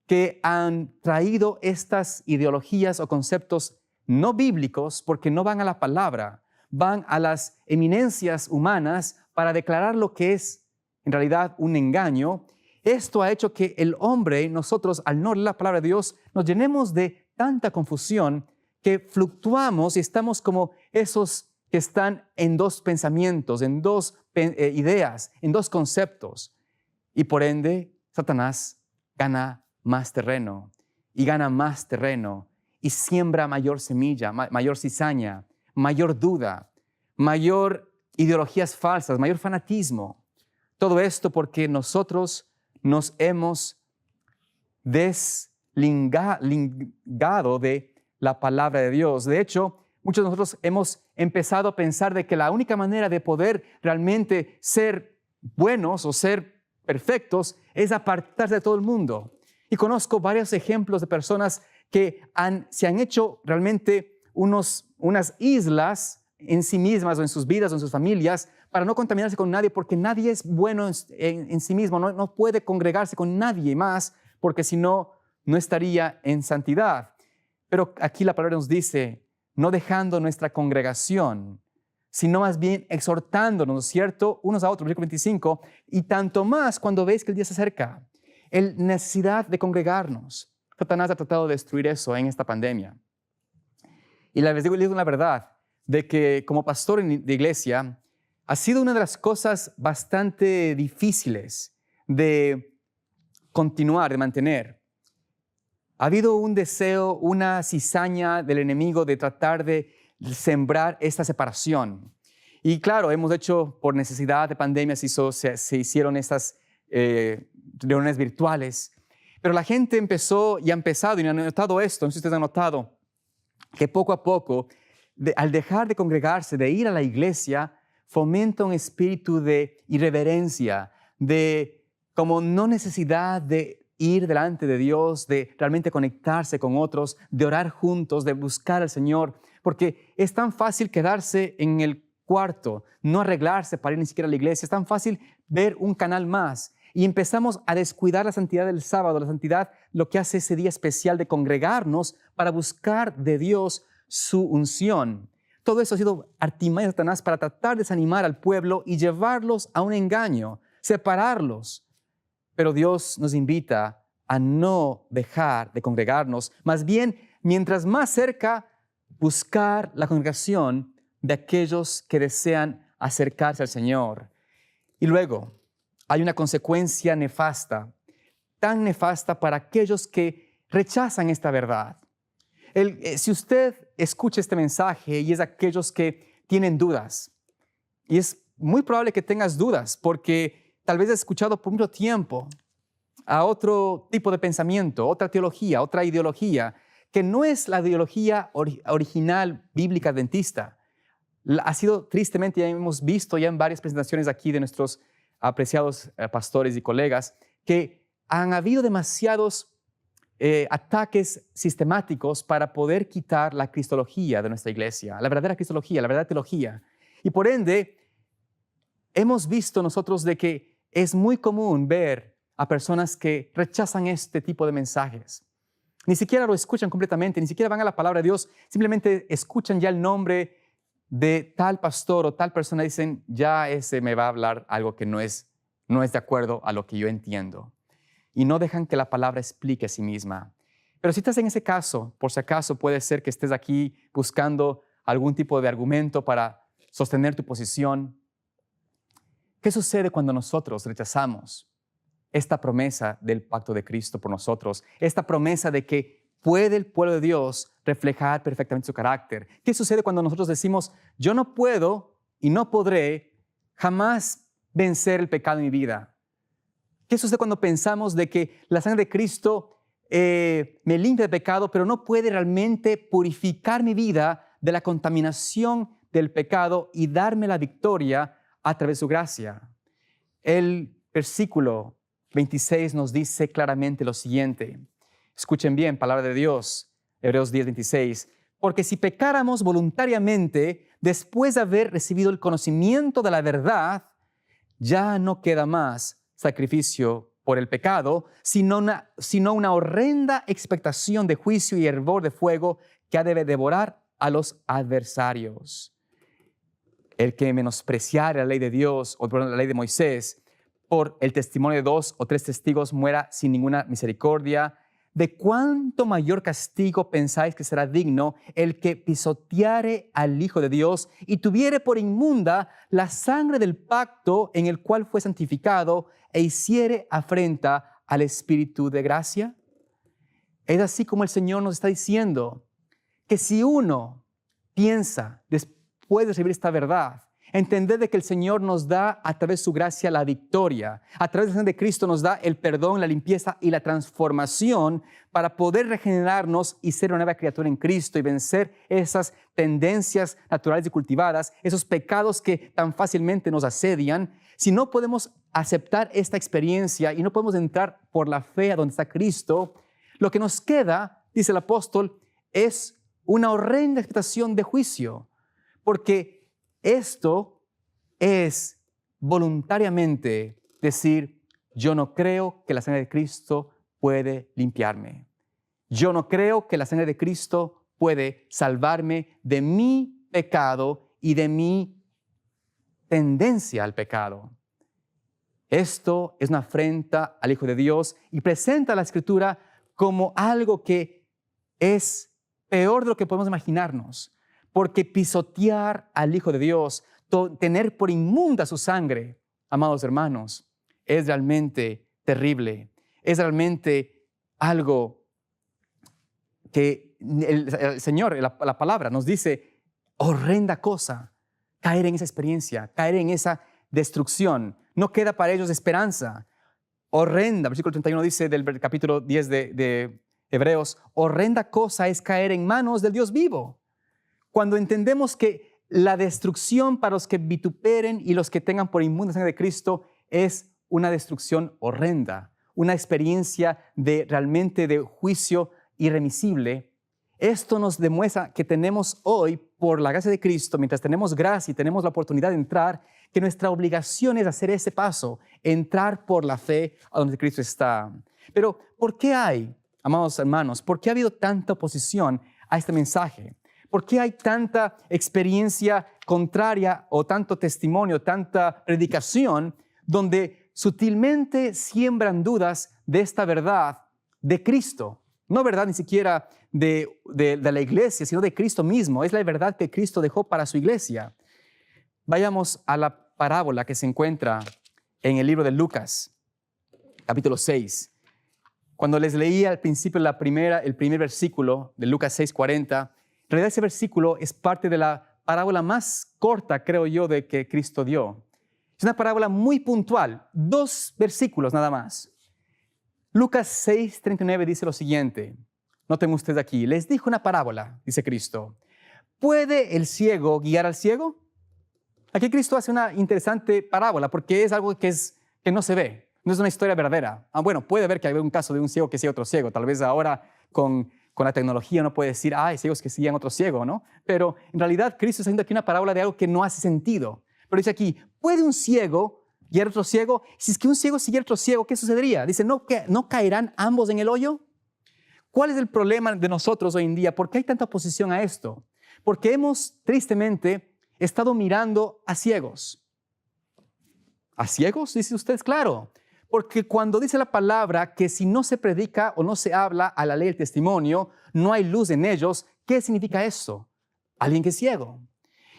que han traído estas ideologías o conceptos no bíblicos, porque no van a la palabra, van a las eminencias humanas para declarar lo que es en realidad un engaño. Esto ha hecho que el hombre, nosotros, al no leer la palabra de Dios, nos llenemos de tanta confusión que fluctuamos y estamos como esos que están en dos pensamientos, en dos ideas, en dos conceptos. Y por ende, Satanás gana más terreno y gana más terreno y siembra mayor semilla, mayor cizaña, mayor duda, mayor ideologías falsas, mayor fanatismo. Todo esto porque nosotros nos hemos deslingado de la palabra de Dios. De hecho, muchos de nosotros hemos empezado a pensar de que la única manera de poder realmente ser buenos o ser perfectos es apartarse de todo el mundo. Y conozco varios ejemplos de personas que se han hecho realmente unas islas en sí mismas o en sus vidas o en sus familias para no contaminarse con nadie, porque nadie es bueno en sí mismo, no puede congregarse con nadie más, porque si no, no estaría en santidad. Pero aquí la palabra nos dice, no dejando nuestra congregación, sino más bien exhortándonos, ¿no es cierto?, unos a otros, versículo 25, y tanto más cuando veis que el día se acerca. Necesidad de congregarnos. Satanás ha tratado de destruir eso en esta pandemia. Y les digo la verdad, de que como pastor de iglesia, ha sido una de las cosas bastante difíciles de continuar, de mantener. Ha habido un deseo, una cizaña del enemigo de tratar de sembrar esta separación. Y claro, hemos hecho, por necesidad de pandemia, se hicieron estas reuniones virtuales. Pero la gente empezó y ha empezado, y han notado esto, no sé si ustedes han notado, que poco a poco, al dejar de congregarse, de ir a la iglesia, fomenta un espíritu de irreverencia, de como no necesidad de ir delante de Dios, de realmente conectarse con otros, de orar juntos, de buscar al Señor, porque es tan fácil quedarse en el cuarto, no arreglarse para ir ni siquiera a la iglesia, es tan fácil ver un canal más y empezamos a descuidar la santidad del sábado, la santidad, lo que hace ese día especial de congregarnos para buscar de Dios su unción. Todo eso ha sido artimaña de Satanás para tratar de desanimar al pueblo y llevarlos a un engaño, separarlos. Pero Dios nos invita a no dejar de congregarnos, más bien, mientras más cerca, buscar la congregación de aquellos que desean acercarse al Señor. Y luego, hay una consecuencia nefasta, tan nefasta para aquellos que rechazan esta verdad. Si usted escucha este mensaje y es de aquellos que tienen dudas, y es muy probable que tengas dudas porque tal vez has escuchado por mucho tiempo a otro tipo de pensamiento, otra teología, otra ideología, que no es la ideología original bíblica adventista. Ha sido, tristemente, ya hemos visto ya en varias presentaciones aquí de nuestros apreciados pastores y colegas, que han habido demasiados ataques sistemáticos para poder quitar la cristología de nuestra iglesia, la verdadera cristología, la verdadera teología. Y por ende, hemos visto nosotros de que es muy común ver a personas que rechazan este tipo de mensajes. Ni siquiera lo escuchan completamente, ni siquiera van a la palabra de Dios, simplemente escuchan ya el nombre de tal pastor o tal persona, dicen, ya ese me va a hablar algo que no es de acuerdo a lo que yo entiendo. Y no dejan que la palabra explique a sí misma. Pero si estás en ese caso, por si acaso puede ser que estés aquí buscando algún tipo de argumento para sostener tu posición. ¿Qué sucede cuando nosotros rechazamos esta promesa del pacto de Cristo por nosotros? Esta promesa de que puede el pueblo de Dios reflejar perfectamente su carácter. ¿Qué sucede cuando nosotros decimos, yo no puedo y no podré jamás vencer el pecado en mi vida? ¿Qué sucede cuando pensamos de que la sangre de Cristo me limpia de pecado, pero no puede realmente purificar mi vida de la contaminación del pecado y darme la victoria a través de su gracia? El versículo 26 nos dice claramente lo siguiente. Escuchen bien, palabra de Dios, Hebreos 10:26. Porque si pecáramos voluntariamente después de haber recibido el conocimiento de la verdad, ya no queda más sacrificio por el pecado, sino una horrenda expectación de juicio y hervor de fuego que ha de devorar a los adversarios. El que menospreciare la ley de Dios o la ley de Moisés por el testimonio de 2 o 3 testigos muera sin ninguna misericordia. ¿De cuánto mayor castigo pensáis que será digno el que pisoteare al Hijo de Dios y tuviere por inmunda la sangre del pacto en el cual fue santificado e hiciere afrenta al Espíritu de gracia? Es así como el Señor nos está diciendo que si uno piensa después de recibir esta verdad, entender de que el Señor nos da a través de su gracia la victoria. A través de la sangre de Cristo nos da el perdón, la limpieza y la transformación para poder regenerarnos y ser una nueva criatura en Cristo y vencer esas tendencias naturales y cultivadas, esos pecados que tan fácilmente nos asedian. Si no podemos aceptar esta experiencia y no podemos entrar por la fe a donde está Cristo, lo que nos queda, dice el apóstol, es una horrenda expectación de juicio, porque esto es voluntariamente decir, yo no creo que la sangre de Cristo puede limpiarme. Yo no creo que la sangre de Cristo puede salvarme de mi pecado y de mi tendencia al pecado. Esto es una afrenta al Hijo de Dios y presenta la Escritura como algo que es peor de lo que podemos imaginarnos. Porque pisotear al Hijo de Dios, tener por inmunda su sangre, amados hermanos, es realmente terrible. es realmente algo que el Señor, la palabra nos dice, horrenda cosa, caer en esa experiencia, caer en esa destrucción. No queda para ellos esperanza. Horrenda, versículo 31 dice del capítulo 10 de Hebreos, horrenda cosa es caer en manos del Dios vivo. Cuando entendemos que la destrucción para los que vituperen y los que tengan por inmunda sangre de Cristo es una destrucción horrenda, una experiencia realmente de juicio irremisible. Esto nos demuestra que tenemos hoy, por la gracia de Cristo, mientras tenemos gracia y tenemos la oportunidad de entrar, que nuestra obligación es hacer ese paso, entrar por la fe a donde Cristo está. Pero, ¿por qué hay, amados hermanos, por qué ha habido tanta oposición a este mensaje? ¿Por qué hay tanta experiencia contraria o tanto testimonio, tanta predicación donde sutilmente siembran dudas de esta verdad de Cristo? No verdad ni siquiera de la iglesia, sino de Cristo mismo. Es la verdad que Cristo dejó para su iglesia. Vayamos a la parábola que se encuentra en el libro de Lucas, capítulo 6. Cuando les leía al principio el primer versículo de Lucas 6:40, en realidad ese versículo es parte de la parábola más corta, creo yo, de que Cristo dio. Es una parábola muy puntual, 2 versículos nada más. Lucas 6:39 dice lo siguiente. Noten ustedes aquí, les dijo una parábola, dice Cristo. ¿Puede el ciego guiar al ciego? Aquí Cristo hace una interesante parábola porque es algo que no se ve, no es una historia verdadera. Bueno, puede ver que hay un caso de un ciego que sigue a otro ciego. Tal vez ahora con la tecnología uno puede decir, hay ciegos que siguen a otro ciego, ¿no? Pero en realidad Cristo está haciendo aquí una parábola de algo que no hace sentido. Pero dice aquí, ¿puede un ciego guiar a otro ciego? Si es que un ciego siguiera a otro ciego, ¿qué sucedería? Dice, ¿no caerán ambos en el hoyo? ¿Cuál es el problema de nosotros hoy en día? ¿Por qué hay tanta oposición a esto? Porque hemos, tristemente, estado mirando a ciegos. ¿A ciegos? Dice usted, claro. Porque cuando dice la palabra que si no se predica o no se habla a la ley del testimonio, no hay luz en ellos, ¿qué significa eso? Alguien que es ciego.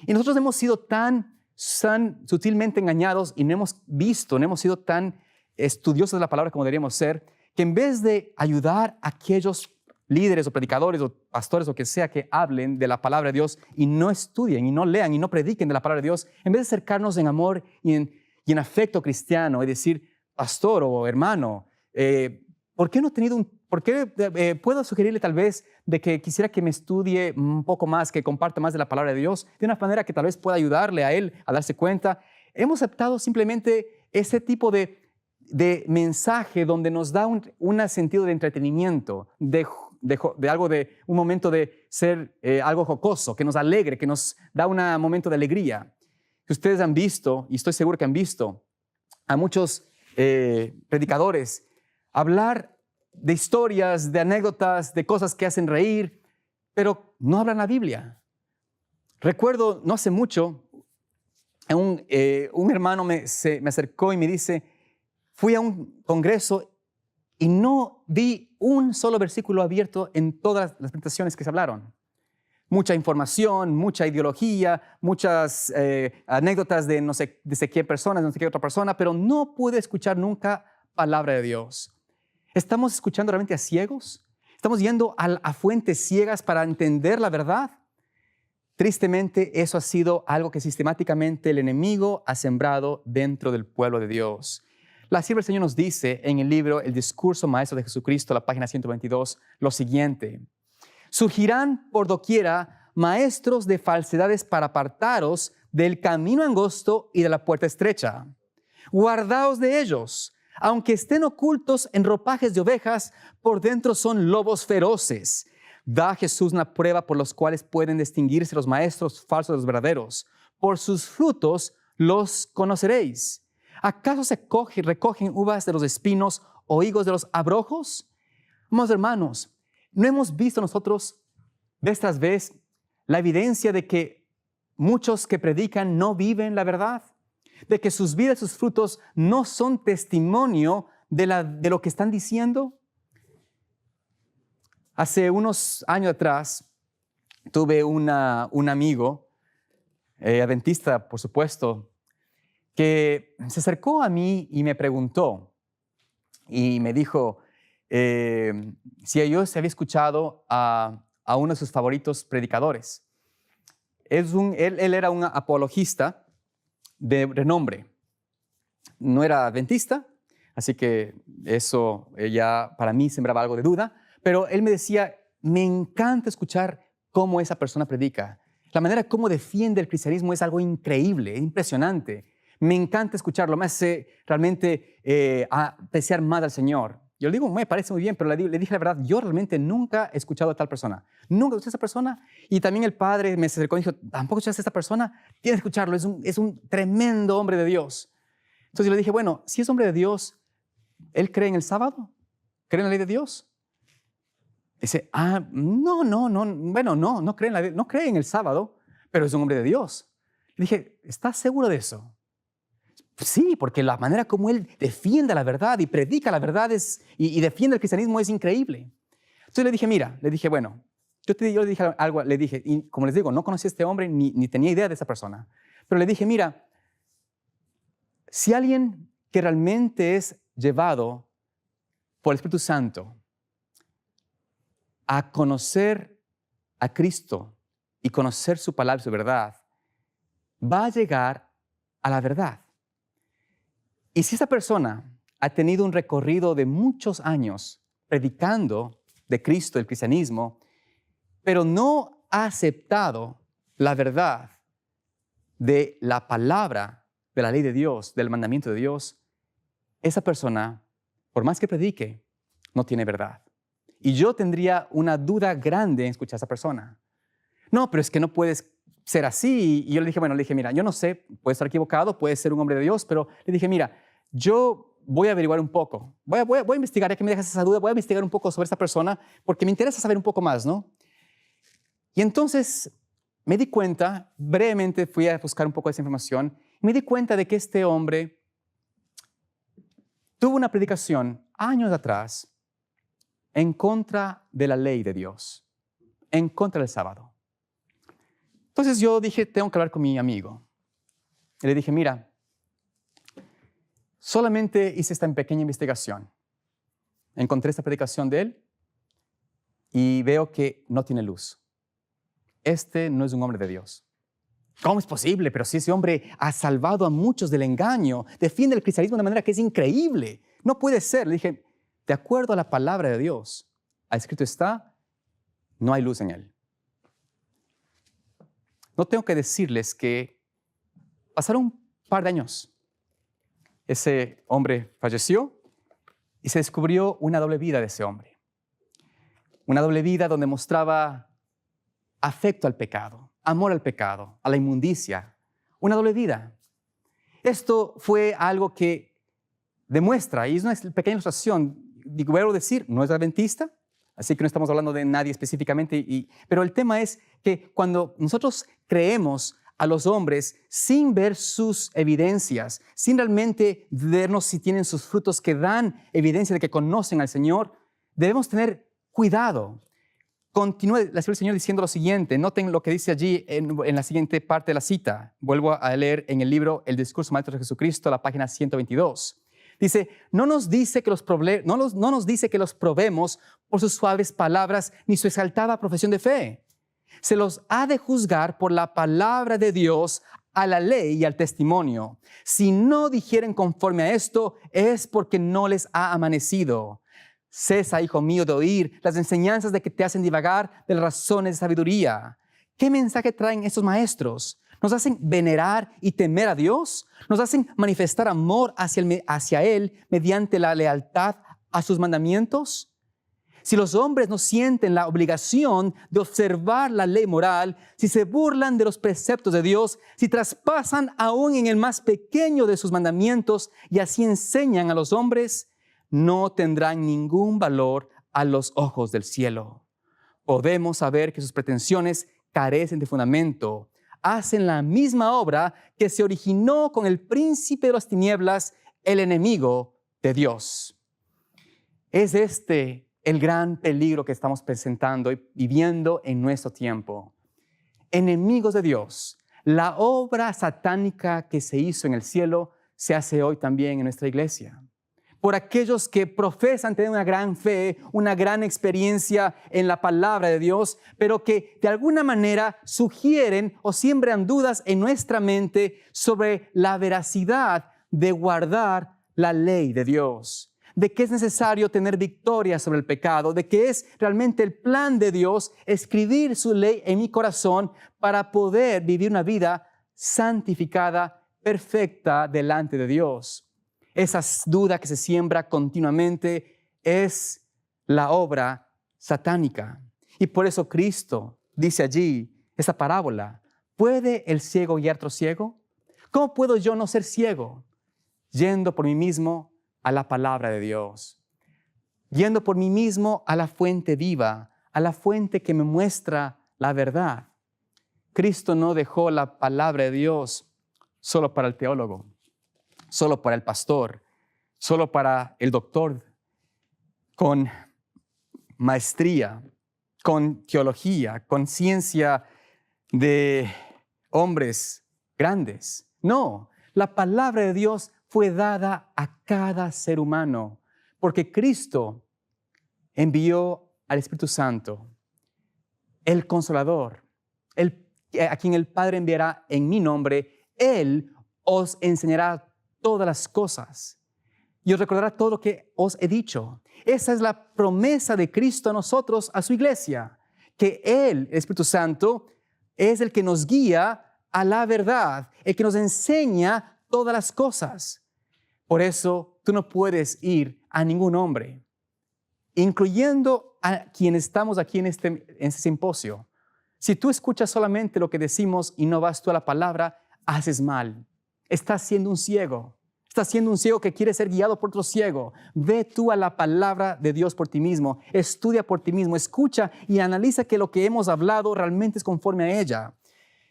Y nosotros hemos sido tan sutilmente engañados y no hemos visto, no hemos sido tan estudiosos de la palabra como deberíamos ser, que en vez de ayudar a aquellos líderes o predicadores o pastores o que sea que hablen de la palabra de Dios y no estudien y no lean y no prediquen de la palabra de Dios, en vez de acercarnos en amor y en afecto cristiano y decir, pastor o hermano, ¿por qué no he tenido puedo sugerirle tal vez de que quisiera que me estudie un poco más, que comparta más de la palabra de Dios, de una manera que tal vez pueda ayudarle a él a darse cuenta? Hemos aceptado simplemente ese tipo de mensaje donde nos da un sentido de entretenimiento, de algo, de un momento de ser algo jocoso, que nos alegre, que nos da un momento de alegría. Que ustedes han visto, y estoy seguro que han visto, a muchos predicadores hablar de historias, de anécdotas, de cosas que hacen reír, pero no hablan la Biblia. Recuerdo, no hace mucho, un hermano me acercó y me dice, fui a un congreso y no vi un solo versículo abierto en todas las presentaciones que se hablaron. Mucha información, mucha ideología, muchas anécdotas de no sé qué personas, no sé qué otra persona, pero no pude escuchar nunca palabra de Dios. ¿Estamos escuchando realmente a ciegos? ¿Estamos yendo a fuentes ciegas para entender la verdad? Tristemente, eso ha sido algo que sistemáticamente el enemigo ha sembrado dentro del pueblo de Dios. La sierva del Señor nos dice en el libro El Discurso Maestro de Jesucristo, la página 122, lo siguiente. Surgirán por doquiera maestros de falsedades para apartaros del camino angosto y de la puerta estrecha. Guardaos de ellos. Aunque estén ocultos en ropajes de ovejas, por dentro son lobos feroces. Da a Jesús una prueba por los cuales pueden distinguirse los maestros falsos de los verdaderos. Por sus frutos los conoceréis. ¿Acaso recogen uvas de los espinos o higos de los abrojos? Amados hermanos, ¿no hemos visto nosotros vez tras vez la evidencia de que muchos que predican no viven la verdad? De que sus vidas, sus frutos no son testimonio de lo que están diciendo. Hace unos años atrás tuve un amigo, adventista por supuesto, que se acercó a mí y me preguntó, y me dijo si yo se había escuchado a uno de sus favoritos predicadores. Él era un apologista de renombre. No era adventista, así que eso ya para mí sembraba algo de duda, pero él me decía, me encanta escuchar cómo esa persona predica. La manera como defiende el cristianismo es algo increíble, impresionante. Me encanta escucharlo, me hace realmente apreciar más al Señor. Yo le digo, me parece muy bien, pero le dije la verdad, yo realmente nunca he escuchado a tal persona. Nunca escuché a esa persona. Y también el padre me acercó y dijo, ¿tampoco escuchaste a esta persona? Tienes que escucharlo, es un tremendo hombre de Dios. Entonces yo le dije, bueno, si es hombre de Dios, ¿él cree en el sábado? ¿Cree en la ley de Dios? Dice, no cree en la ley, no cree en el sábado, pero es un hombre de Dios. Le dije, ¿estás seguro de eso? Sí, porque la manera como él defiende la verdad y predica la verdad y defiende el cristianismo es increíble. Entonces le dije, mira, bueno, yo le dije algo, y como les digo, no conocí a este hombre ni tenía idea de esa persona. Pero le dije, mira, si alguien que realmente es llevado por el Espíritu Santo a conocer a Cristo y conocer su palabra y su verdad, va a llegar a la verdad. Y si esa persona ha tenido un recorrido de muchos años predicando de Cristo, el cristianismo, pero no ha aceptado la verdad de la palabra, de la ley de Dios, del mandamiento de Dios, esa persona, por más que predique, no tiene verdad. Y yo tendría una duda grande en escuchar a esa persona. No, pero es que no puedes ser así. Y yo le dije, mira, yo no sé, puede estar equivocado, puede ser un hombre de Dios, pero le dije, mira, yo voy a averiguar un poco. Voy a investigar, ya que me dejas esa duda, voy a investigar un poco sobre esta persona porque me interesa saber un poco más, ¿no? Y entonces me di cuenta, brevemente fui a buscar un poco de esa información, y me di cuenta de que este hombre tuvo una predicación años atrás en contra de la ley de Dios, en contra del sábado. Entonces yo dije, tengo que hablar con mi amigo. Y le dije, mira, solamente hice esta pequeña investigación. Encontré esta predicación de él y veo que no tiene luz. Este no es un hombre de Dios. ¿Cómo es posible? Pero si ese hombre ha salvado a muchos del engaño, defiende el cristianismo de una manera que es increíble. No puede ser. Le dije, de acuerdo a la palabra de Dios, escrito está, no hay luz en él. No tengo que decirles que pasaron un par de años. Ese hombre falleció y se descubrió una doble vida de ese hombre. Una doble vida donde mostraba afecto al pecado, amor al pecado, a la inmundicia. Una doble vida. Esto fue algo que demuestra, y es una pequeña ilustración, vuelvo a decir, no es adventista, así que no estamos hablando de nadie específicamente, pero el tema es que cuando nosotros creemos a los hombres sin ver sus evidencias, sin realmente vernos si tienen sus frutos que dan evidencia de que conocen al Señor, debemos tener cuidado. Continúa la del Señor diciendo lo siguiente, noten lo que dice allí en la siguiente parte de la cita. Vuelvo a leer en el libro El Discurso Maestro de Jesucristo, la página 122. Dice, no nos dice que los probemos por sus suaves palabras ni su exaltada profesión de fe. Se los ha de juzgar por la palabra de Dios, a la ley y al testimonio. Si no dijeren conforme a esto, es porque no les ha amanecido. Cesa, hijo mío, de oír las enseñanzas de que te hacen divagar de las razones de sabiduría. ¿Qué mensaje traen estos maestros? ¿Nos hacen venerar y temer a Dios? ¿Nos hacen manifestar amor hacia Él mediante la lealtad a sus mandamientos? Si los hombres no sienten la obligación de observar la ley moral, si se burlan de los preceptos de Dios, si traspasan aún en el más pequeño de sus mandamientos y así enseñan a los hombres, no tendrán ningún valor a los ojos del cielo. Podemos saber que sus pretensiones carecen de fundamento. Hacen la misma obra que se originó con el príncipe de las tinieblas, el enemigo de Dios. Es este el gran peligro que estamos presentando y viviendo en nuestro tiempo. Enemigos de Dios. La obra satánica que se hizo en el cielo se hace hoy también en nuestra iglesia. por aquellos que profesan tener una gran fe, una gran experiencia en la palabra de Dios, pero que de alguna manera sugieren o siembran dudas en nuestra mente sobre la veracidad de guardar la ley de Dios, de que es necesario tener victoria sobre el pecado, de que es realmente el plan de Dios escribir su ley en mi corazón para poder vivir una vida santificada, perfecta delante de Dios. Esa duda que se siembra continuamente es la obra satánica. Y por eso Cristo dice allí, esa parábola, ¿puede el ciego guiar a otro ciego? ¿Cómo puedo yo no ser ciego? Yendo por mí mismo a la palabra de Dios. Yendo por mí mismo a la fuente viva, a la fuente que me muestra la verdad. Cristo no dejó la palabra de Dios solo para el teólogo, solo para el pastor, solo para el doctor con maestría, con teología, con ciencia de hombres grandes. No, la palabra de Dios fue dada a cada ser humano, porque Cristo envió al Espíritu Santo, el Consolador, a quien el Padre enviará en mi nombre. Él os enseñará todas las cosas y os recordará todo lo que os he dicho. Esa es la promesa de Cristo a nosotros, a su iglesia, que Él, el Espíritu Santo, es el que nos guía a la verdad, el que nos enseña todas las cosas. Por eso tú no puedes ir a ningún hombre, incluyendo a quienes estamos aquí en este simposio. Si tú escuchas solamente lo que decimos y no vas tú a la palabra, haces mal. Estás siendo un ciego. Estás siendo un ciego que quiere ser guiado por otro ciego. Ve tú a la palabra de Dios por ti mismo. Estudia por ti mismo. Escucha y analiza que lo que hemos hablado realmente es conforme a ella.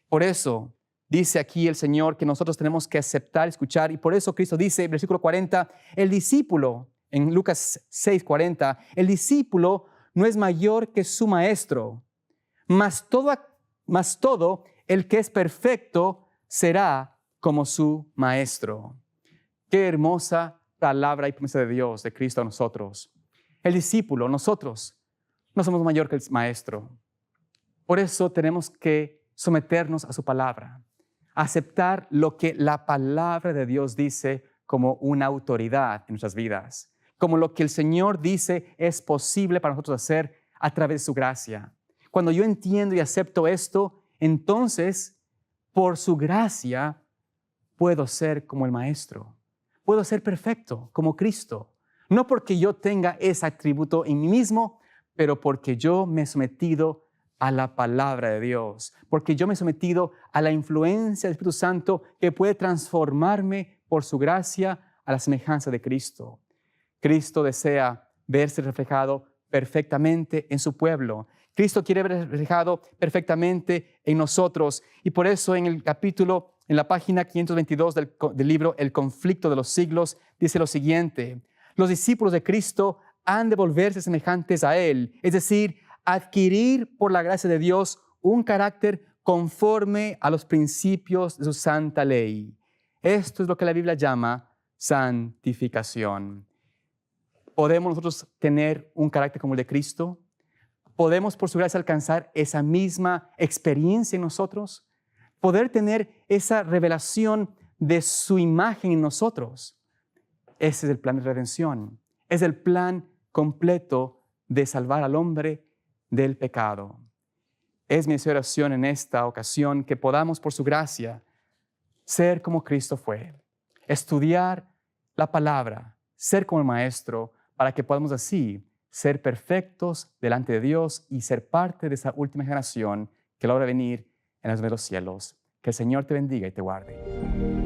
Por eso dice aquí el Señor que nosotros tenemos que aceptar, escuchar. Y por eso Cristo dice, versículo 40, el discípulo, en Lucas 6:40, el discípulo no es mayor que su maestro, mas todo el que es perfecto será como su maestro. Qué hermosa palabra y promesa de Dios, de Cristo a nosotros. El discípulo, nosotros, no somos mayor que el maestro. Por eso tenemos que someternos a su palabra, aceptar lo que la palabra de Dios dice como una autoridad en nuestras vidas, como lo que el Señor dice es posible para nosotros hacer a través de su gracia. Cuando yo entiendo y acepto esto, entonces, por su gracia, puedo ser como el Maestro. Puedo ser perfecto, como Cristo. No porque yo tenga ese atributo en mí mismo, pero porque yo me he sometido a la palabra de Dios. Porque yo me he sometido a la influencia del Espíritu Santo que puede transformarme por su gracia a la semejanza de Cristo. Cristo desea verse reflejado perfectamente en su pueblo. Cristo quiere ver reflejado perfectamente en nosotros. Y por eso en la página 522 del libro El conflicto de los siglos, dice lo siguiente: los discípulos de Cristo han de volverse semejantes a Él, es decir, adquirir por la gracia de Dios un carácter conforme a los principios de su santa ley. Esto es lo que la Biblia llama santificación. ¿Podemos nosotros tener un carácter como el de Cristo? ¿Podemos por su gracia alcanzar esa misma experiencia en nosotros? ¿Poder tener esa revelación de su imagen en nosotros? Ese es el plan de redención. Es el plan completo de salvar al hombre del pecado. Es mi oración en esta ocasión que podamos por su gracia ser como Cristo fue, estudiar la palabra, ser como el Maestro, para que podamos así ser perfectos delante de Dios y ser parte de esa última generación que logra venir en los cielos. Que el Señor te bendiga y te guarde.